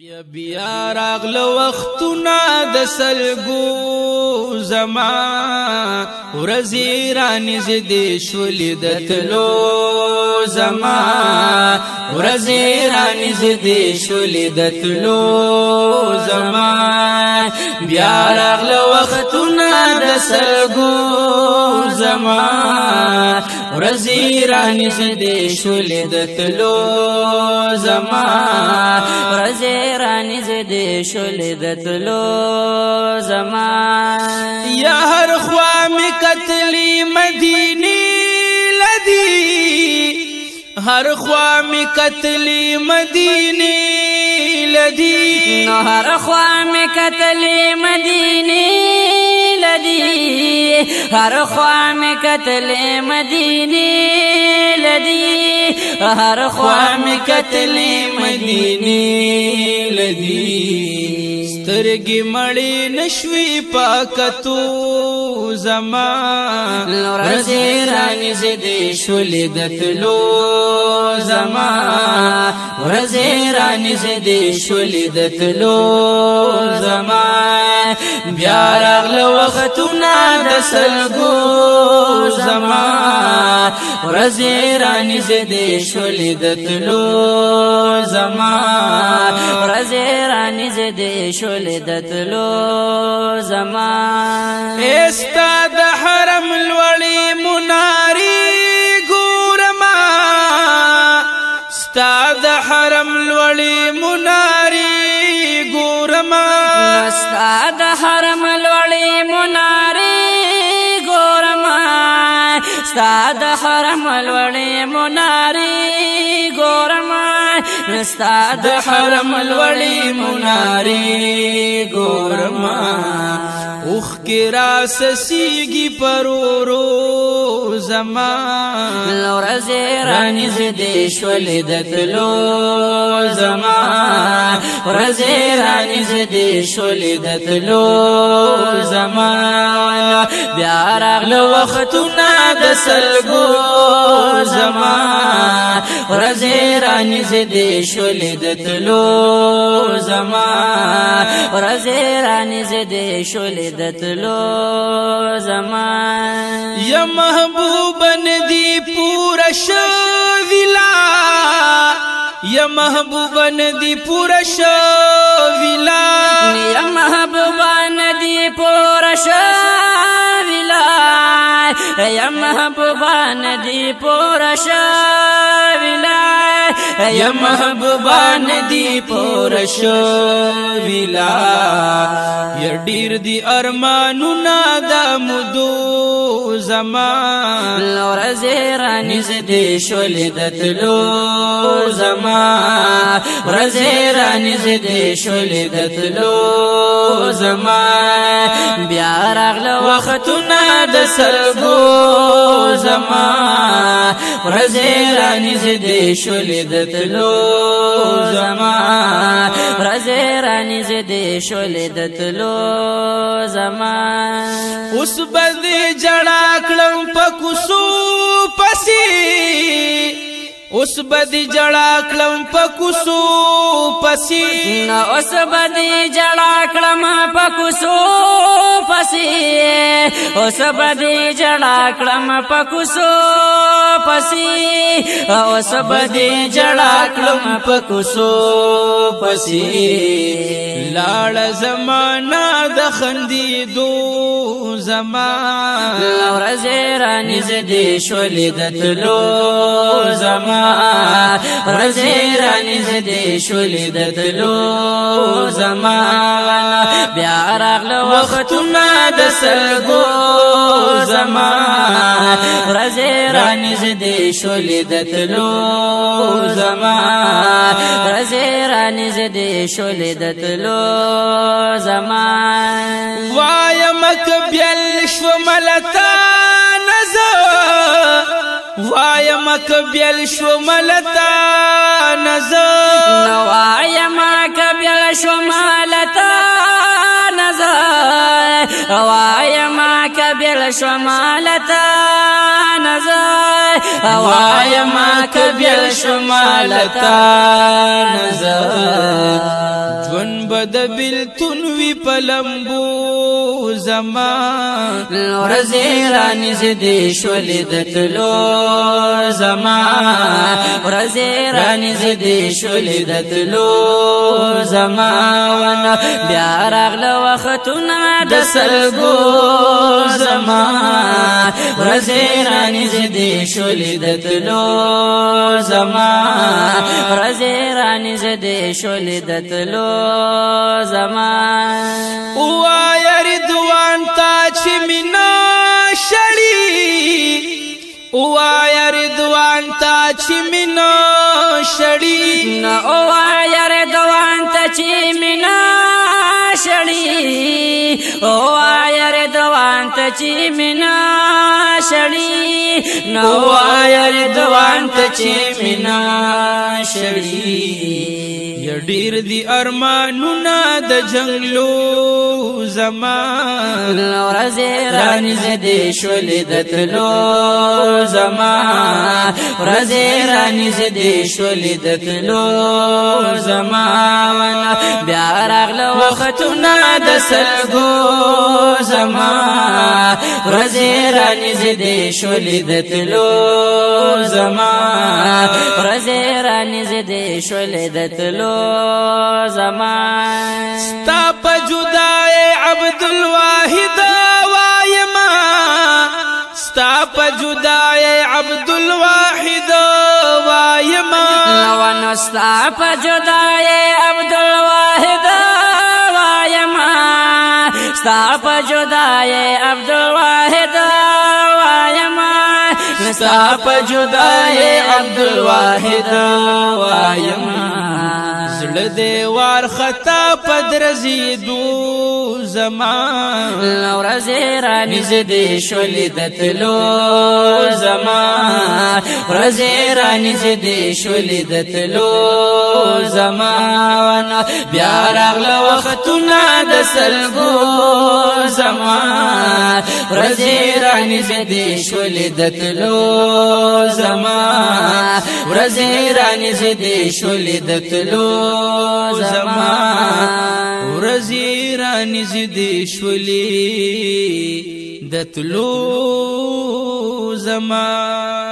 یا بیا راغله وختونه د سلګو زما ورځې رانږدې شولې د تلو زما ورځې رانږدې شولې د تلو زما بیا راغله وختونه د سلګو زما ورځې رانږدې شولې د تلو زما ورځې رانږدې شولې د تلو زما یا هر خوا مې کتلې مدینې لدی هر خوا مې کتلې مدینې لدی نو هر خوا مې کتلې مدینې لدی هر خوا مې کتلې مدینې لدی هر خوا مې کتلې مدینې لدی سترګې مړې نشوي پاکتو زما ورځې رانږدې شولې د تلو زما ورځې رانږدې شولې د تلو زما بیا راغله وختونه د سلګو زما ورځې رانږدې شولې د تلو زما ورځې رانږدې شولې د تلو زما استا د حرم لوړې منارې ګورما ستا د حرم لوړې منارې ګورما ستا د حرم لوړې منارې ګورما ستا د حرم لوړې منارې ګورما ستا د حرم لوړې منارې ګورما اوخ کی راس سیگی پرورو زما ورځې رانږدې شولې د تلو زما ورځې رانږدې شولې د تلو زما بیا راغله وختونه د سلګو زما ورځې رانږدې شولې د تلو زما ورځې رانږدې شولې د تلو زما یا محبوب ندی پورا شویلا یا محبوب ندی پورا شویلا یا محبوب ندی پورا شویلا یا محبوب ندی پورا شویلا یا محبوب ندی پورا شویلا یا ډیر دی ارمانونه د مودو زما ورځې رانږدې شولې د تلو زما ورځې رانږدې شولې د تلو زما بیا راغله وختونه د سلګو زما ورځې رانږدې شولې د تلو زما ورځې رانږدې شولې د تلو زما اوس بدې جړا کړم په کوڅو پسې اوس بدې جړا کړم په کوڅو پسې نو اوس بدې جړا کړم په کوڅو پسې اوس بدې جړا کړم په کوڅو پسې اوس بدې جړا کړم په کوڅو پسې لاړ زمانہ د خندېدو زما ورځې رانږدې شولې د تلو زما ورځې رانږدې شولې د تلو زما بیا راغله وختونه د سلګو زما ورځې رانږدې شولې د تلو زما ورځې رانږدې شولې د تلو زما وایم کبل شو ملتا نظر وایم کبل شو ملتا نظر وایم کبل شو ملتا نظر وایم کبل شو ملتا نظر وایم کبل شو ملتا نظر بد بلتون وی پلمبو زمان ورځې رانږدې شولې د تلو زمان ورځې رانږدې شولې د تلو زمان بیا راغله وختونه د سلګو زمان ورځې رانږدې شولې د تلو زمان ورځې رانږدې شولې د تلو زمان وایا رضوان تا چې مینا شړی وایا رضوان تا چې مینا شړی نو وایا رضوان تا چې مینا شړی وایا رضوان تا چې مینا شړی نو وایا رضوان تا چې مینا شړی ډیر دی ارمانونه د جنگلو زمان ورځې رانږدې شولې د تلو زمان ورځې رانږدې شولې د تلو زمان بیا راغله وختونه د سلګو زمان ورځې رانږدې شولې د تلو زمان ورځې رانږدې شولې د تلو زمان ستا په جدای عبدالواحد وایما ستا په جدای عبدالواحد وایما نو ستا په جدای عبدالواحد وایما ستا په جدای عبدالواحد وایما ستا په جدای عبدالواحد وایما زړه دې وار خطا پدرزیدو زمان ورځې رانږدې شولې د تلو زمان ورځې رانږدې شولې د تلو زمان بیا راغله وختونه د سلګو زمان ورځې رانږدې شولې د تلو زمان ورځې رانږدې شولې د تلو زمان ورځې رانږدې شولې د تلو زمان